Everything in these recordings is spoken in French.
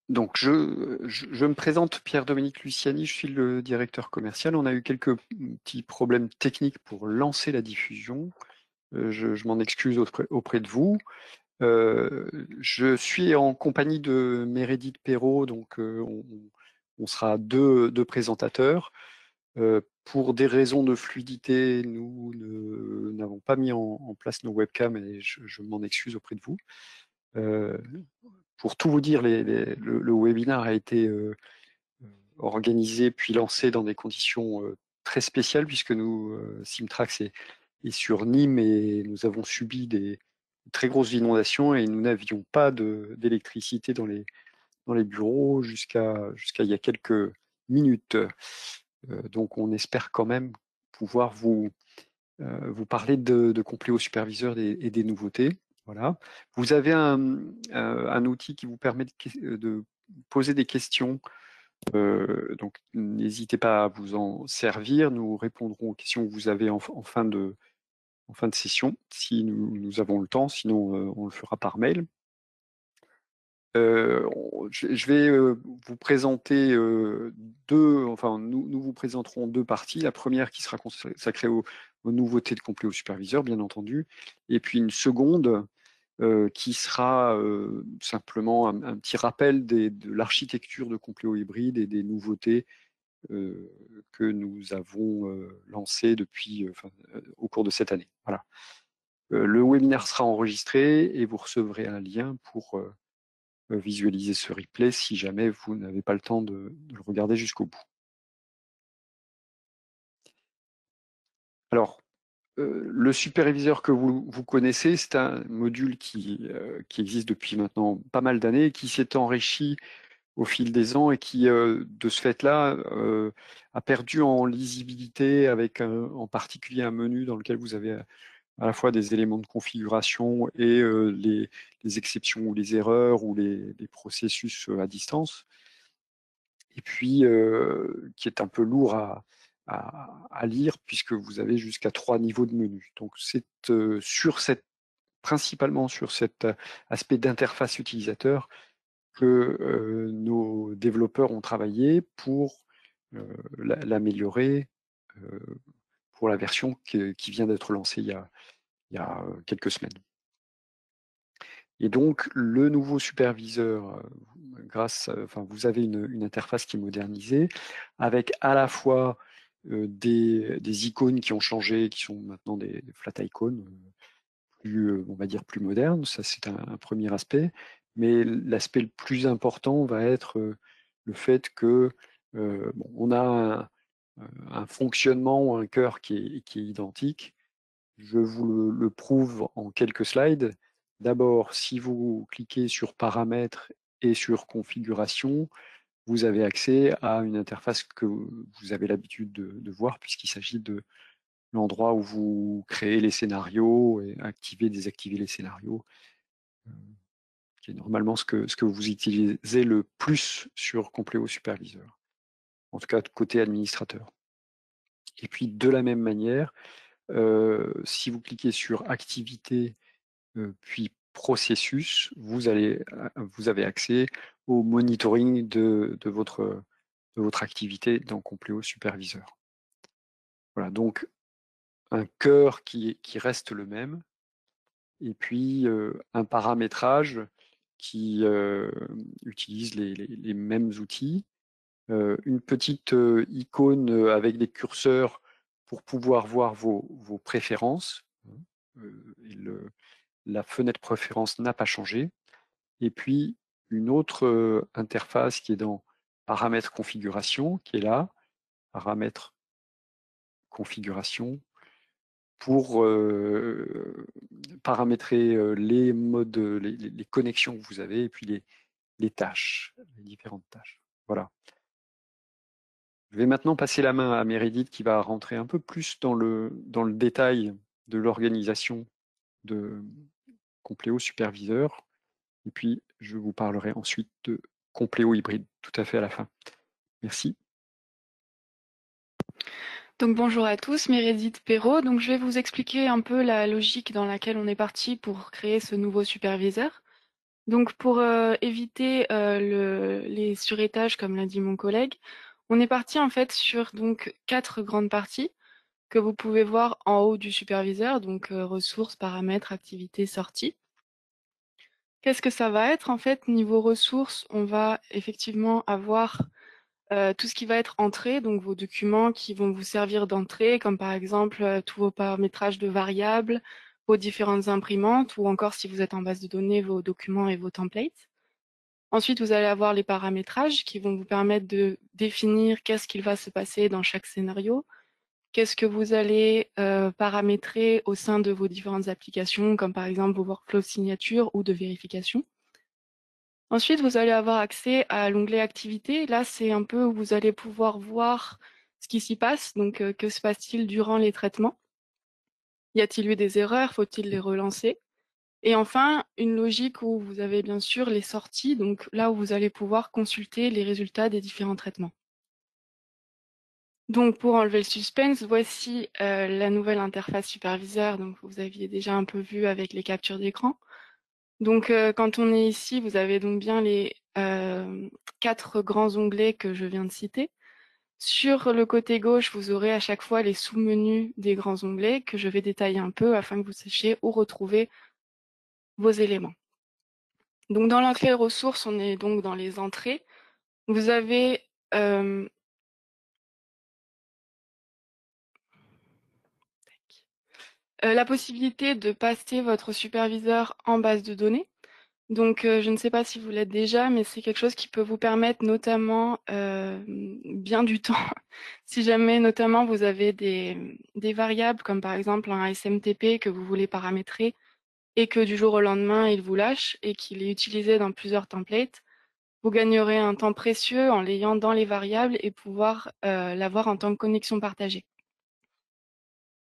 Donc, je me présente, Pierre-Dominique Luciani, je suis le directeur commercial. On a eu quelques petits problèmes techniques pour lancer la diffusion. Je m'en excuse auprès de vous. Je suis en compagnie de Meredith Perrault, donc on sera deux présentateurs. Pour des raisons de fluidité, nous n'avons pas mis en place nos webcams et je m'en excuse auprès de vous. Pour tout vous dire, le webinaire a été organisé puis lancé dans des conditions très spéciales puisque nous, Simtrax est sur Nîmes et nous avons subi des très grosses inondations et nous n'avions pas d'électricité dans les bureaux jusqu'à il y a quelques minutes. Donc on espère quand même pouvoir vous parler de Compléo Superviseur et des nouveautés. Voilà. Vous avez un outil qui vous permet de poser des questions. Donc n'hésitez pas à vous en servir. Nous répondrons aux questions que vous avez en fin de session, si nous avons le temps. Sinon, on le fera par mail. Je vais vous présenter nous vous présenterons deux parties. La première qui sera consacrée aux nouveautés de Compléo Superviseur, bien entendu, et puis une seconde qui sera simplement un petit rappel de l'architecture de Compléo Hybride et des nouveautés que nous avons lancées au cours de cette année. Voilà. Le webinaire sera enregistré et vous recevrez un lien pour visualiser ce replay si jamais vous n'avez pas le temps de le regarder jusqu'au bout. Alors, le superviseur que vous connaissez, c'est un module qui existe depuis maintenant pas mal d'années, qui s'est enrichi au fil des ans et qui, de ce fait-là, a perdu en lisibilité avec en particulier un menu dans lequel vous avez à la fois des éléments de configuration et les exceptions ou les erreurs ou les processus à distance. Et puis qui est un peu lourd à lire puisque vous avez jusqu'à 3 niveaux de menu. Donc c'est principalement sur cet aspect d'interface utilisateur que nos développeurs ont travaillé pour l'améliorer pour la version qui vient d'être lancée il y a quelques semaines. Et donc, le nouveau superviseur, vous avez une interface qui est modernisée, avec à la fois des icônes qui ont changé, qui sont maintenant des flat icônes, on va dire plus modernes. Ça, c'est un premier aspect. Mais l'aspect le plus important va être le fait que on a un fonctionnement ou un cœur qui est identique. Je vous le prouve en quelques slides. D'abord, si vous cliquez sur Paramètres et sur Configuration, vous avez accès à une interface que vous avez l'habitude de voir puisqu'il s'agit de l'endroit où vous créez les scénarios et activer, désactiver les scénarios, qui est normalement ce que vous utilisez le plus sur Compléo Superviseur, en tout cas côté administrateur. Et puis de la même manière, si vous cliquez sur Activité puis processus, vous avez accès au monitoring de votre activité dans Compléo Superviseur. Voilà, donc un cœur qui reste le même, et puis un paramétrage qui utilise les mêmes outils, une petite icône avec des curseurs pour pouvoir voir vos préférences. La fenêtre préférence n'a pas changé. Et puis, une autre interface qui est dans paramètres configuration, qui est là, paramètres configuration, pour paramétrer les modes, les connexions que vous avez, et puis les tâches, les différentes tâches. Voilà. Je vais maintenant passer la main à Meredith qui va rentrer un peu plus dans le détail de l'organisation de Compléo Superviseur. Et puis, je vous parlerai ensuite de Compléo Hybride, tout à fait à la fin. Merci. Donc bonjour à tous, Meredith Perrault. Donc je vais vous expliquer un peu la logique dans laquelle on est parti pour créer ce nouveau superviseur. Donc pour éviter les surétages, comme l'a dit mon collègue, on est parti en fait sur donc 4 grandes parties que vous pouvez voir en haut du superviseur, donc ressources, paramètres, activités, sorties. Qu'est-ce que ça va être? En fait, niveau ressources, on va effectivement avoir tout ce qui va être entrée, donc vos documents qui vont vous servir d'entrée, comme par exemple tous vos paramétrages de variables, vos différentes imprimantes, ou encore si vous êtes en base de données, vos documents et vos templates. Ensuite, vous allez avoir les paramétrages qui vont vous permettre de définir qu'est-ce qu'il va se passer dans chaque scénario, qu'est-ce que vous allez paramétrer au sein de vos différentes applications, comme par exemple vos workflows de signature ou de vérification. Ensuite, vous allez avoir accès à l'onglet Activités. Là, c'est un peu où vous allez pouvoir voir ce qui s'y passe. Donc, que se passe-t-il durant les traitements? Y a-t-il eu des erreurs? Faut-il les relancer? Et enfin, une logique où vous avez bien sûr les sorties, donc là où vous allez pouvoir consulter les résultats des différents traitements. Donc, pour enlever le suspense, voici la nouvelle interface superviseur. Donc, vous aviez déjà un peu vu avec les captures d'écran. Donc, quand on est ici, vous avez donc bien les 4 grands onglets que je viens de citer. Sur le côté gauche, vous aurez à chaque fois les sous-menus des grands onglets que je vais détailler un peu afin que vous sachiez où retrouver vos éléments. Donc, dans l'onglet ressources, on est donc dans les entrées. Vous avez la possibilité de passer votre superviseur en base de données. Donc, je ne sais pas si vous l'êtes déjà, mais c'est quelque chose qui peut vous permettre notamment bien du temps. Si jamais notamment vous avez des variables comme par exemple un SMTP que vous voulez paramétrer et que du jour au lendemain il vous lâche et qu'il est utilisé dans plusieurs templates, vous gagnerez un temps précieux en l'ayant dans les variables et pouvoir l'avoir en tant que connexion partagée.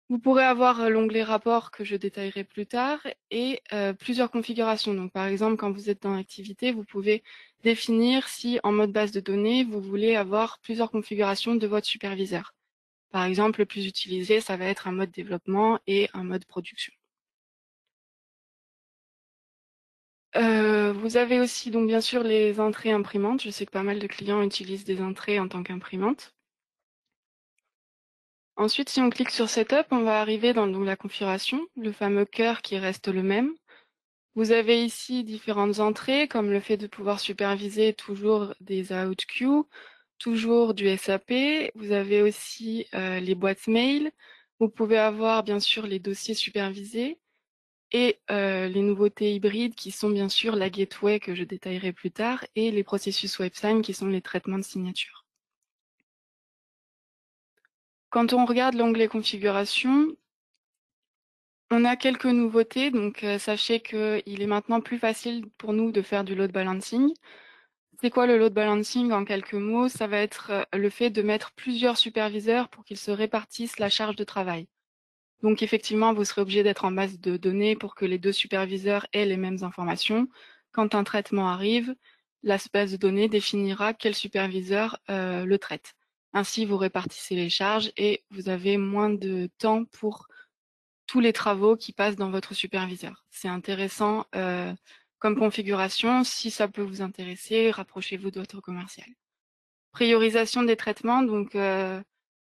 Vous pourrez avoir l'onglet rapport que je détaillerai plus tard et plusieurs configurations. Donc, par exemple, quand vous êtes dans l'activité, vous pouvez définir si en mode base de données, vous voulez avoir plusieurs configurations de votre superviseur. Par exemple, le plus utilisé, ça va être un mode développement et un mode production. Vous avez aussi donc bien sûr les entrées imprimantes. Je sais que pas mal de clients utilisent des entrées en tant qu'imprimante. Ensuite, si on clique sur Setup, on va arriver dans donc, la configuration, le fameux cœur qui reste le même. Vous avez ici différentes entrées, comme le fait de pouvoir superviser toujours des OutQ, toujours du SAP. Vous avez aussi les boîtes mail. Vous pouvez avoir bien sûr les dossiers supervisés et les nouveautés hybrides qui sont bien sûr la gateway que je détaillerai plus tard et les processus WebSign qui sont les traitements de signature. Quand on regarde l'onglet configuration, on a quelques nouveautés. Donc sachez qu'il est maintenant plus facile pour nous de faire du load balancing. C'est quoi le load balancing en quelques mots? Ça va être le fait de mettre plusieurs superviseurs pour qu'ils se répartissent la charge de travail. Donc effectivement, vous serez obligé d'être en base de données pour que les deux superviseurs aient les mêmes informations. Quand un traitement arrive, la base de données définira quel superviseur le traite. Ainsi, vous répartissez les charges et vous avez moins de temps pour tous les travaux qui passent dans votre superviseur. C'est intéressant comme configuration. Si ça peut vous intéresser, rapprochez-vous de votre commercial. Priorisation des traitements, donc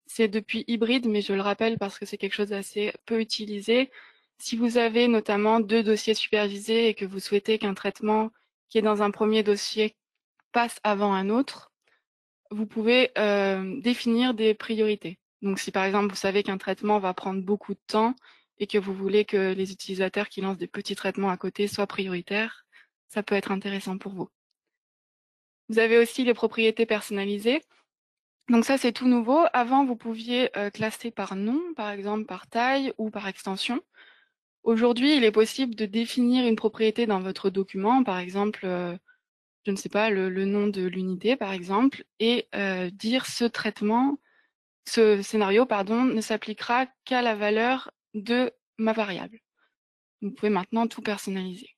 c'est depuis hybride, mais je le rappelle parce que c'est quelque chose d'assez peu utilisé. Si vous avez notamment 2 dossiers supervisés et que vous souhaitez qu'un traitement qui est dans un premier dossier passe avant un autre, vous pouvez définir des priorités. Donc si par exemple vous savez qu'un traitement va prendre beaucoup de temps et que vous voulez que les utilisateurs qui lancent des petits traitements à côté soient prioritaires, ça peut être intéressant pour vous. Vous avez aussi les propriétés personnalisées. Donc ça, c'est tout nouveau. Avant, vous pouviez classer par nom, par exemple par taille ou par extension. Aujourd'hui, il est possible de définir une propriété dans votre document, par exemple, je ne sais pas, le nom de l'unité, par exemple, et dire ce scénario, pardon, ne s'appliquera qu'à la valeur de ma variable. Vous pouvez maintenant tout personnaliser.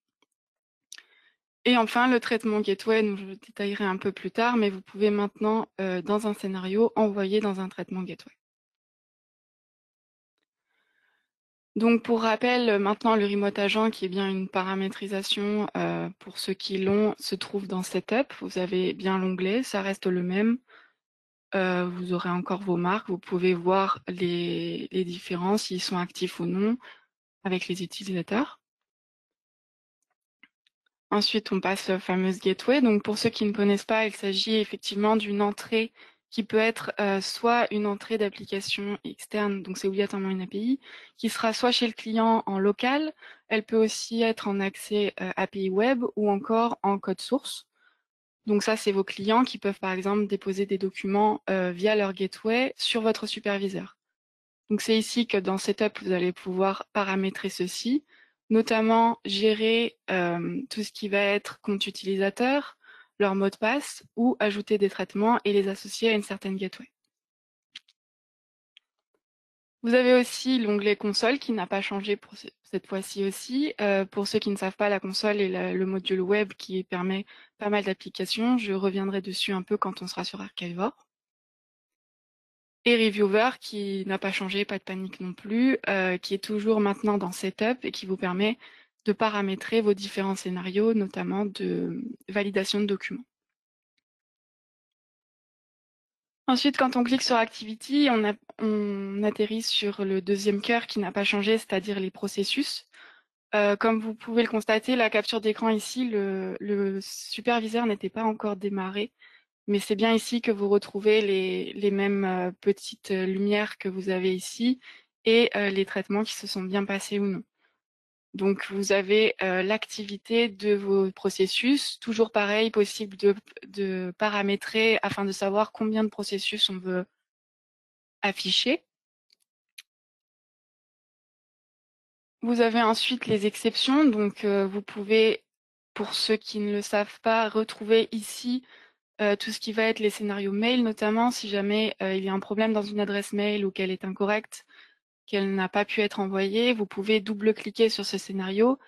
Et enfin, le traitement gateway, donc je le détaillerai un peu plus tard, mais vous pouvez maintenant, dans un scénario, envoyer dans un traitement gateway. Donc pour rappel, maintenant le remote agent, qui est bien une paramétrisation pour ceux qui l'ont, se trouve dans Setup. Vous avez bien l'onglet, ça reste le même. Vous aurez encore vos marques, vous pouvez voir les différences, s'ils sont actifs ou non, avec les utilisateurs. Ensuite, on passe aux fameuses gateways. Donc pour ceux qui ne connaissent pas, il s'agit effectivement d'une entrée qui peut être soit une entrée d'application externe, donc c'est obligatoirement une API, qui sera soit chez le client en local, elle peut aussi être en accès API web ou encore en code source. Donc ça, c'est vos clients qui peuvent par exemple déposer des documents via leur gateway sur votre superviseur. Donc c'est ici que dans Setup, vous allez pouvoir paramétrer ceci, notamment gérer tout ce qui va être compte utilisateur, leur mot de passe, ou ajouter des traitements et les associer à une certaine gateway. Vous avez aussi l'onglet console qui n'a pas changé pour cette fois-ci aussi. Pour ceux qui ne savent pas, la console est le module web qui permet pas mal d'applications. Je reviendrai dessus un peu quand on sera sur Archivore. Et Reviewer qui n'a pas changé, pas de panique non plus, qui est toujours maintenant dans Setup et qui vous permet de paramétrer vos différents scénarios, notamment de validation de documents. Ensuite, quand on clique sur Activity, on atterrit sur le deuxième cœur qui n'a pas changé, c'est-à-dire les processus. Comme vous pouvez le constater, la capture d'écran ici, le superviseur n'était pas encore démarré. Mais c'est bien ici que vous retrouvez les mêmes petites lumières que vous avez ici et les traitements qui se sont bien passés ou non. Donc vous avez l'activité de vos processus, toujours pareil, possible de paramétrer afin de savoir combien de processus on veut afficher. Vous avez ensuite les exceptions, donc vous pouvez, pour ceux qui ne le savent pas, retrouver ici tout ce qui va être les scénarios mail, notamment si jamais il y a un problème dans une adresse mail ou qu'elle est incorrecte, qu'elle n'a pas pu être envoyée, vous pouvez double-cliquer sur ce scénario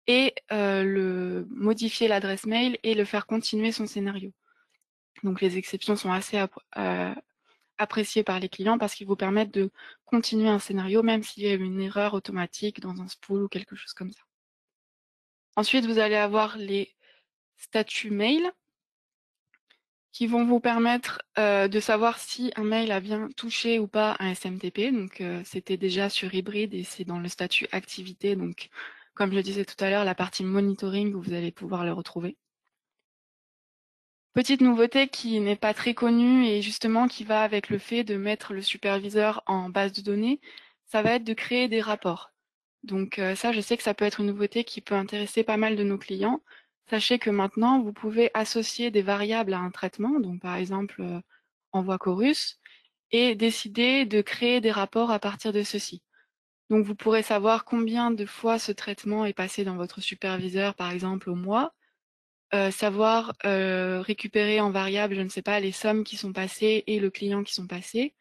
et modifier l'adresse mail et le faire continuer son scénario. Donc les exceptions sont assez appréciées par les clients parce qu'ils vous permettent de continuer un scénario même s'il y a une erreur automatique dans un spool ou quelque chose comme ça. Ensuite, vous allez avoir les statuts mail qui vont vous permettre de savoir si un mail a bien touché ou pas un SMTP. Donc, c'était déjà sur Hybrid et c'est dans le statut activité. Donc, comme je le disais tout à l'heure, la partie monitoring où vous allez pouvoir le retrouver. Petite nouveauté qui n'est pas très connue et justement qui va avec le fait de mettre le superviseur en base de données, ça va être de créer des rapports. Donc ça, je sais que ça peut être une nouveauté qui peut intéresser pas mal de nos clients. Sachez que maintenant, vous pouvez associer des variables à un traitement, donc par exemple envoi chorus, et décider de créer des rapports à partir de ceci. Donc vous pourrez savoir combien de fois ce traitement est passé dans votre superviseur, par exemple au mois, savoir récupérer en variable, je ne sais pas, les sommes qui sont passées et le client qui sont passés,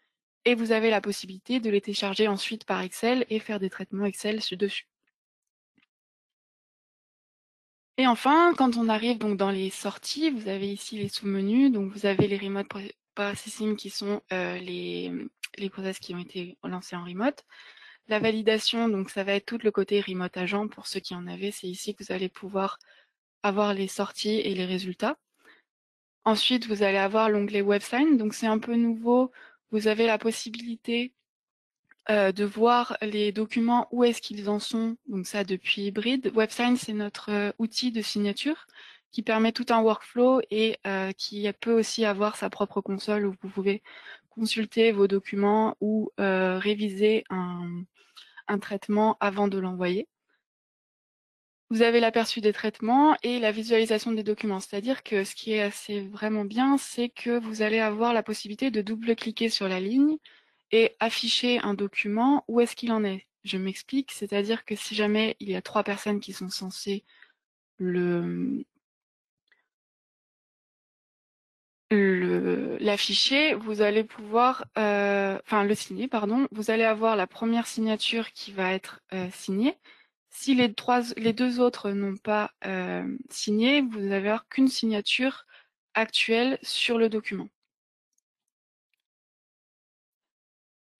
et vous avez la possibilité de les télécharger ensuite par Excel et faire des traitements Excel dessus. Et enfin, quand on arrive donc dans les sorties, vous avez ici les sous-menus. Donc vous avez les remote processing qui sont les process qui ont été lancés en remote. La validation, donc ça va être tout le côté remote agent. Pour ceux qui en avaient, c'est ici que vous allez pouvoir avoir les sorties et les résultats. Ensuite, vous allez avoir l'onglet WebSign. Donc c'est un peu nouveau. Vous avez la possibilité de voir les documents, où est-ce qu'ils en sont, donc ça depuis Hybrid. WebSign, c'est notre outil de signature qui permet tout un workflow et qui peut aussi avoir sa propre console où vous pouvez consulter vos documents ou réviser un traitement avant de l'envoyer. Vous avez l'aperçu des traitements et la visualisation des documents, c'est-à-dire que ce qui est assez vraiment bien, c'est que vous allez avoir la possibilité de double-cliquer sur la ligne et afficher un document, où est-ce qu'il en est. Je m'explique, c'est-à-dire que si jamais il y a 3 personnes qui sont censées l'afficher, vous allez pouvoir, enfin le signer, pardon, vous allez avoir la première signature qui va être signée. Si les deux autres n'ont pas signé, vous n'avez avoir qu'une signature actuelle sur le document.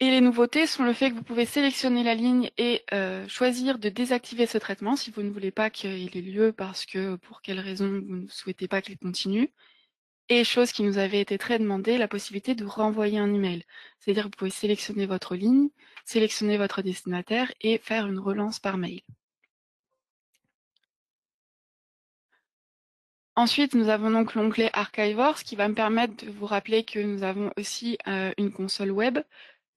Et les nouveautés sont le fait que vous pouvez sélectionner la ligne et choisir de désactiver ce traitement si vous ne voulez pas qu'il ait lieu parce que pour quelle raison vous ne souhaitez pas qu'il continue. Et chose qui nous avait été très demandée, la possibilité de renvoyer un email. C'est-à-dire que vous pouvez sélectionner votre ligne, sélectionner votre destinataire et faire une relance par mail. Ensuite, nous avons donc l'onglet Archivors qui va me permettre de vous rappeler que nous avons aussi une console web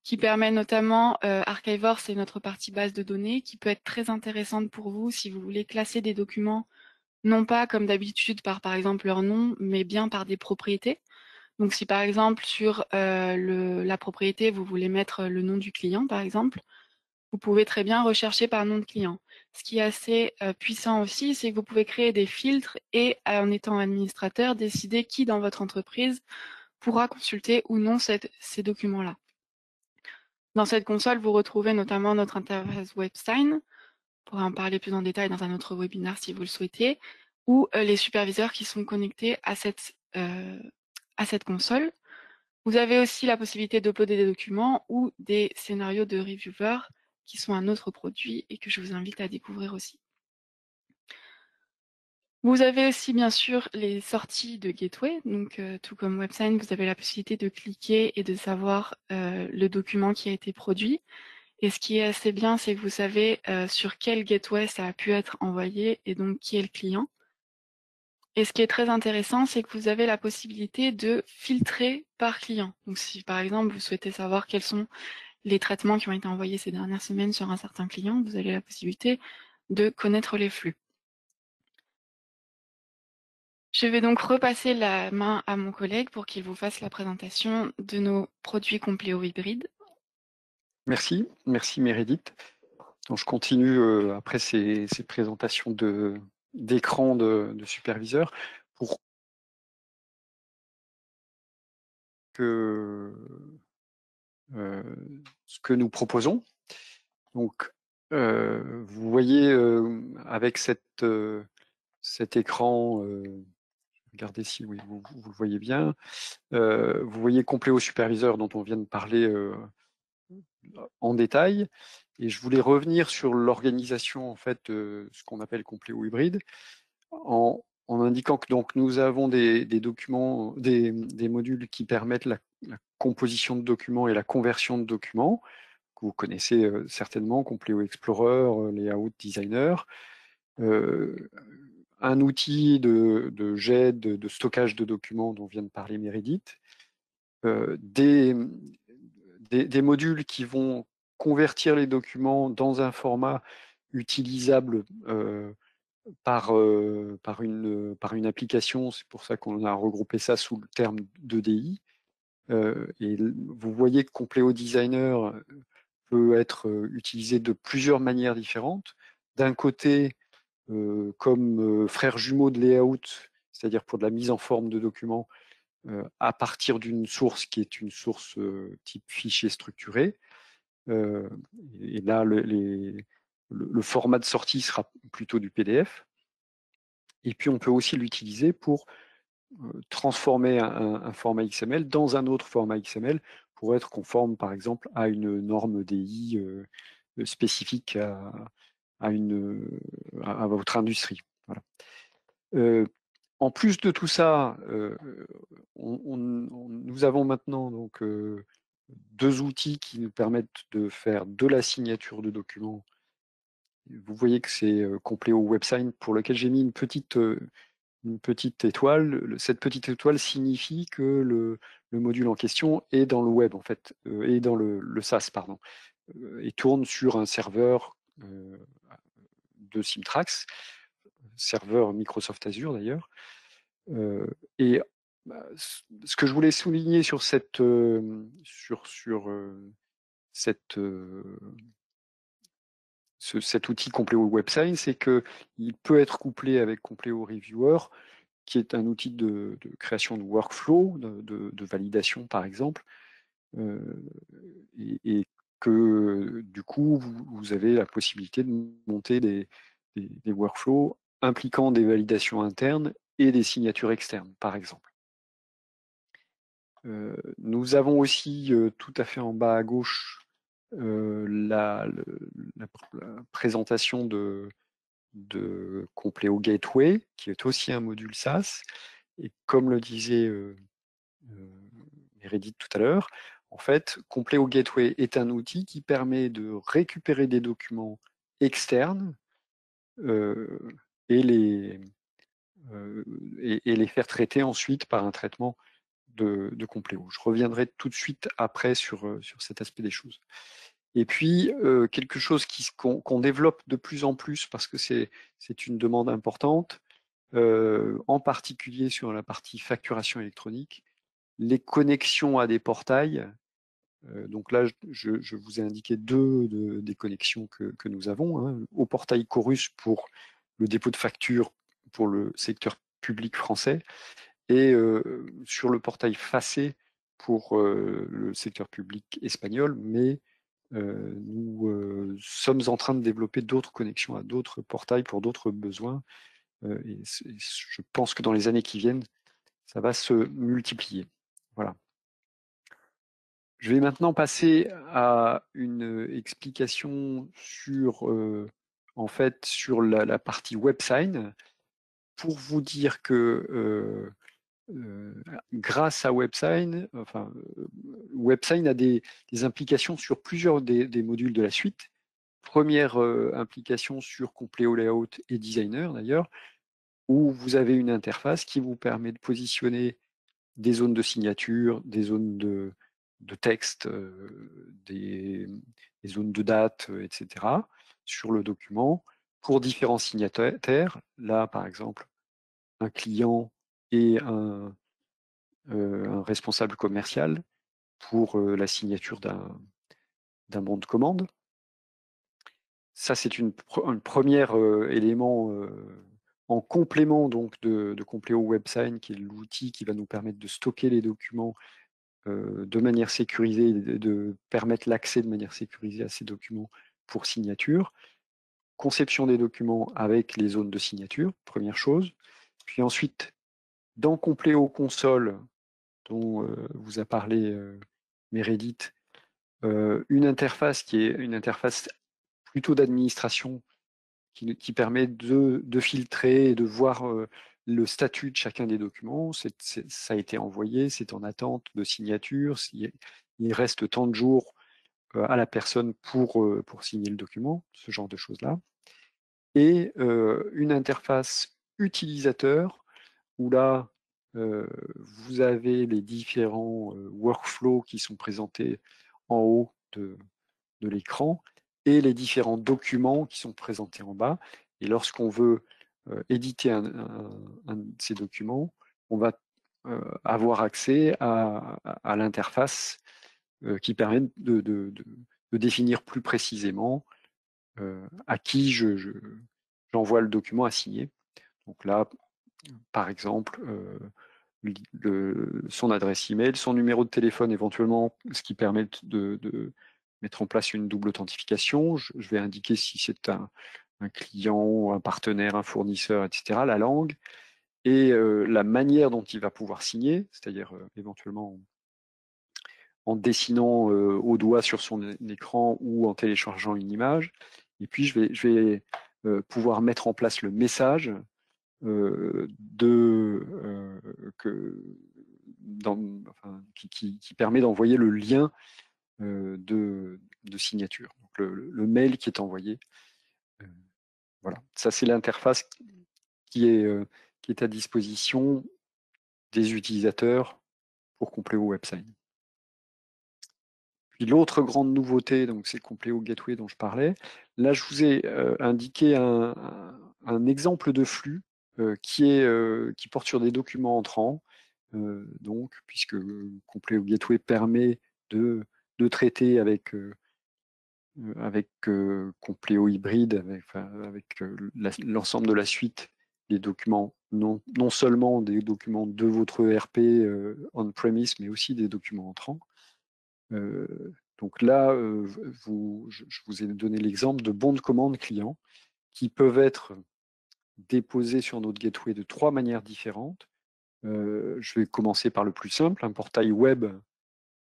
qui permet notamment, Archivors, c'est notre partie base de données qui peut être très intéressante pour vous si vous voulez classer des documents, non pas comme d'habitude par exemple leur nom, mais bien par des propriétés. Donc si par exemple sur la propriété, vous voulez mettre le nom du client par exemple, vous pouvez très bien rechercher par nom de client. Ce qui est assez puissant aussi, c'est que vous pouvez créer des filtres et en étant administrateur, décider qui dans votre entreprise pourra consulter ou non ces documents-là. Dans cette console, vous retrouvez notamment notre interface WebSign, on pourra en parler plus en détail dans un autre webinaire si vous le souhaitez, ou les superviseurs qui sont connectés à cette console. Vous avez aussi la possibilité d'uploader des documents ou des scénarios de reviewer qui sont un autre produit et que je vous invite à découvrir aussi. Vous avez aussi bien sûr les sorties de Gateway, donc tout comme WebSign, vous avez la possibilité de cliquer et de savoir le document qui a été produit. Et ce qui est assez bien, c'est que vous savez sur quel gateway ça a pu être envoyé et donc qui est le client. Et ce qui est très intéressant, c'est que vous avez la possibilité de filtrer par client. Donc si par exemple vous souhaitez savoir quels sont les traitements qui ont été envoyés ces dernières semaines sur un certain client, vous avez la possibilité de connaître les flux. Je vais donc repasser la main à mon collègue pour qu'il vous fasse la présentation de nos produits Compléo hybrides. Merci Meredith. Donc, je continue après ces présentations d'écran de superviseur pour que ce que nous proposons. Donc, vous voyez avec cet écran, regardez si oui, vous le voyez bien, vous voyez Compléo superviseur dont on vient de parler en détail. Et je voulais revenir sur l'organisation en fait de ce qu'on appelle Compléo hybride en indiquant que donc nous avons des documents, des modules qui permettent la composition de documents et la conversion de documents, que vous connaissez certainement, Compléo Explorer, Layout Designer, un outil de jet, de stockage de documents dont vient de parler Meredith, des modules qui vont convertir les documents dans un format utilisable par une application, c'est pour ça qu'on a regroupé ça sous le terme d'EDI. Et vous voyez que Compléo Designer peut être utilisé de plusieurs manières différentes. D'un côté, comme frère jumeau de layout, c'est-à-dire pour de la mise en forme de documents, à partir d'une source qui est une source type fichier structuré. Et là, le format de sortie sera plutôt du PDF. Et puis, on peut aussi l'utiliser pour transformer un format XML dans un autre format XML pour être conforme, par exemple, à une norme DI spécifique à votre industrie. Voilà. En plus de tout ça, nous avons maintenant donc deux outils qui nous permettent de faire de la signature de documents. Vous voyez que c'est Compléo WebSign pour lequel j'ai mis une petite étoile. Cette petite étoile signifie que le module en question est dans le web, en fait, est dans le SaaS, pardon, et tourne sur un serveur de Symtrax, serveur Microsoft Azure d'ailleurs. Et ce que je voulais souligner sur cet outil Compléo WebSign, c'est qu'il peut être couplé avec Compléo Reviewer, qui est un outil de création de workflow, de validation par exemple, et que du coup, vous avez la possibilité de monter des workflows impliquant des validations internes et des signatures externes, par exemple. Nous avons aussi tout à fait en bas à gauche la présentation de Compleo Gateway, qui est aussi un module SaaS. Et comme le disait Meredith tout à l'heure, en fait, Compleo Gateway est un outil qui permet de récupérer des documents externes et les faire traiter ensuite par un traitement de Compleo. Je reviendrai tout de suite après sur cet aspect des choses. Et puis, quelque chose qu'on développe de plus en plus parce que c'est une demande importante, en particulier sur la partie facturation électronique, les connexions à des portails. Donc là, je vous ai indiqué deux des connexions que nous avons, hein, au portail Chorus pour le dépôt de factures pour le secteur public français et sur le portail Facé pour le secteur public espagnol, mais nous sommes en train de développer d'autres connexions à d'autres portails pour d'autres besoins. Et je pense que dans les années qui viennent, ça va se multiplier. Voilà. Je vais maintenant passer à une explication sur, en fait, sur la partie WebSign pour vous dire que grâce à WebSign, enfin, WebSign a des implications sur plusieurs des modules de la suite. Première implication sur Compleo Layout et Designer d'ailleurs, où vous avez une interface qui vous permet de positionner des zones de signature, des zones de texte, des zones de date, etc. sur le document pour différents signataires. Là, par exemple, un client et un responsable commercial pour la signature d'un bon de commande. Ça, c'est un premier élément en complément donc de Compleo WebSign, qui est l'outil qui va nous permettre de stocker les documents de manière sécurisée, de permettre l'accès de manière sécurisée à ces documents pour signature. Conception des documents avec les zones de signature, première chose. Puis ensuite, dans Compleo Console, dont vous a parlé Meredith, une interface qui est une interface plutôt d'administration qui permet de filtrer et de voir le statut de chacun des documents. Ça a été envoyé, c'est en attente de signature, il reste tant de jours à la personne pour signer le document, ce genre de choses-là. Et une interface utilisateur où là, vous avez les différents workflows qui sont présentés en haut de l'écran et les différents documents qui sont présentés en bas. Et lorsqu'on veut éditer un de ces documents, on va avoir accès à l'interface qui permet de définir plus précisément à qui j'envoie le document à signer. Donc là, par exemple, son adresse email, son numéro de téléphone éventuellement, ce qui permet de mettre en place une double authentification. Je vais indiquer si c'est un client, un partenaire, un fournisseur, etc., la langue et la manière dont il va pouvoir signer, c'est-à-dire éventuellement en dessinant au doigt sur son écran ou en téléchargeant une image. Et puis, je vais pouvoir mettre en place le message qui permet d'envoyer le lien de signature, donc le mail qui est envoyé. Voilà, ça c'est l'interface qui est à disposition des utilisateurs pour Compleo WebSign. Puis l'autre grande nouveauté, donc c'est Compleo Gateway dont je parlais. Là, je vous ai indiqué un exemple de flux qui porte sur des documents entrants. Donc, puisque Compleo Gateway permet de traiter avec Compleo Hybride, avec l'ensemble de la suite des documents, non seulement des documents de votre ERP on-premise, mais aussi des documents entrants. Donc là, je vous ai donné l'exemple de bons de commande clients qui peuvent être déposés sur notre gateway de 3 manières différentes. Je vais commencer par le plus simple, un portail web,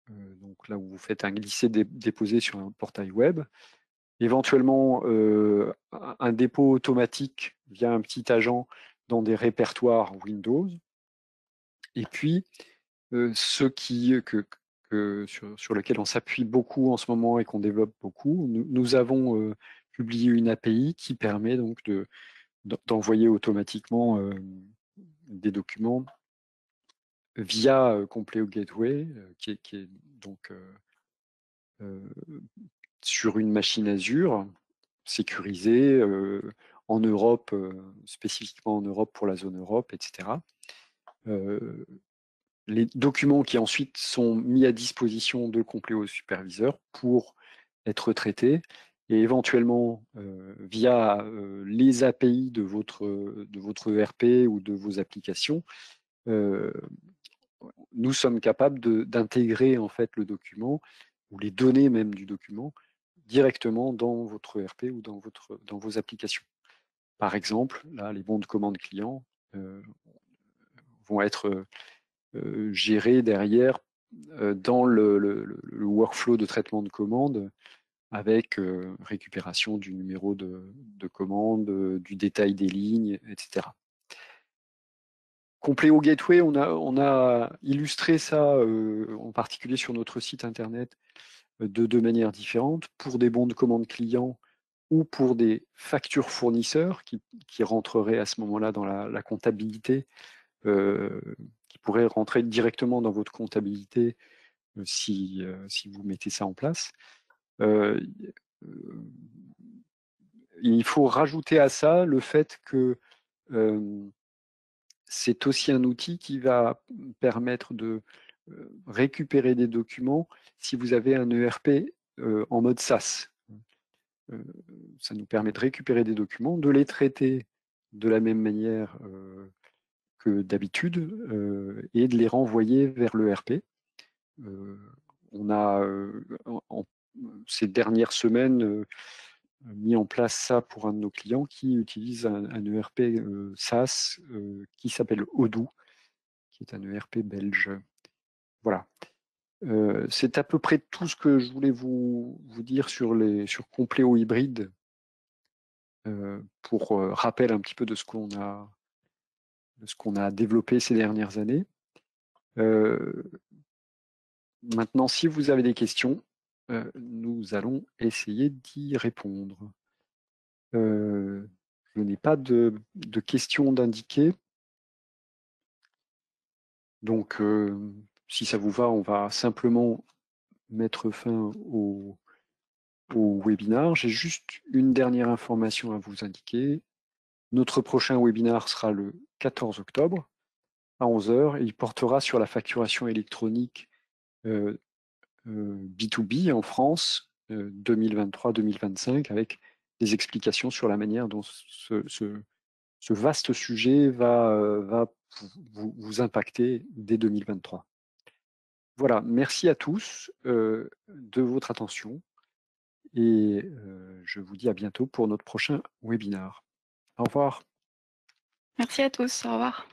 donc là où vous faites un glisser-déposer sur un portail web. Éventuellement, un dépôt automatique via un petit agent dans des répertoires Windows. Et puis, ceux sur lesquels on s'appuie beaucoup en ce moment et qu'on développe beaucoup, nous avons publié une API qui permet donc d'envoyer automatiquement des documents via Compleo Gateway, qui est donc sur une machine Azure sécurisée en Europe, spécifiquement en Europe pour la zone Europe, etc. Les documents qui ensuite sont mis à disposition de Compleo Superviseur pour être traités et éventuellement via les API de votre ERP ou de vos applications, nous sommes capables d'intégrer en fait le document ou les données même du document directement dans votre ERP ou dans vos applications. Par exemple, là, les bons de commande clients vont être gérés derrière dans le workflow de traitement de commande avec récupération du numéro de commande, du détail des lignes, etc. Compleo Gateway, on a illustré ça en particulier sur notre site internet de deux manières différentes, pour des bons de commande clients ou pour des factures fournisseurs qui rentreraient à ce moment-là dans la comptabilité, qui pourraient rentrer directement dans votre comptabilité si vous mettez ça en place. Il faut rajouter à ça le fait que c'est aussi un outil qui va permettre de récupérer des documents si vous avez un ERP en mode SaaS. Ça nous permet de récupérer des documents, de les traiter de la même manière que d'habitude et de les renvoyer vers l'ERP. On a, ces dernières semaines, mis en place ça pour un de nos clients qui utilise un ERP SaaS qui s'appelle Odoo, qui est un ERP belge. Voilà. C'est à peu près tout ce que je voulais vous dire sur Compleo Hybride, pour rappel un petit peu de ce qu'on a développé ces dernières années. Maintenant, si vous avez des questions, nous allons essayer d'y répondre. Je n'ai pas de questions d'indiquer. Donc, si ça vous va, on va simplement mettre fin au webinar. J'ai juste une dernière information à vous indiquer. Notre prochain webinar sera le 14 octobre à 11 h et il portera sur la facturation électronique B2B en France 2023-2025 avec des explications sur la manière dont ce vaste sujet va vous impacter dès 2023. Voilà, merci à tous de votre attention et je vous dis à bientôt pour notre prochain webinar. Au revoir. Merci à tous. Au revoir.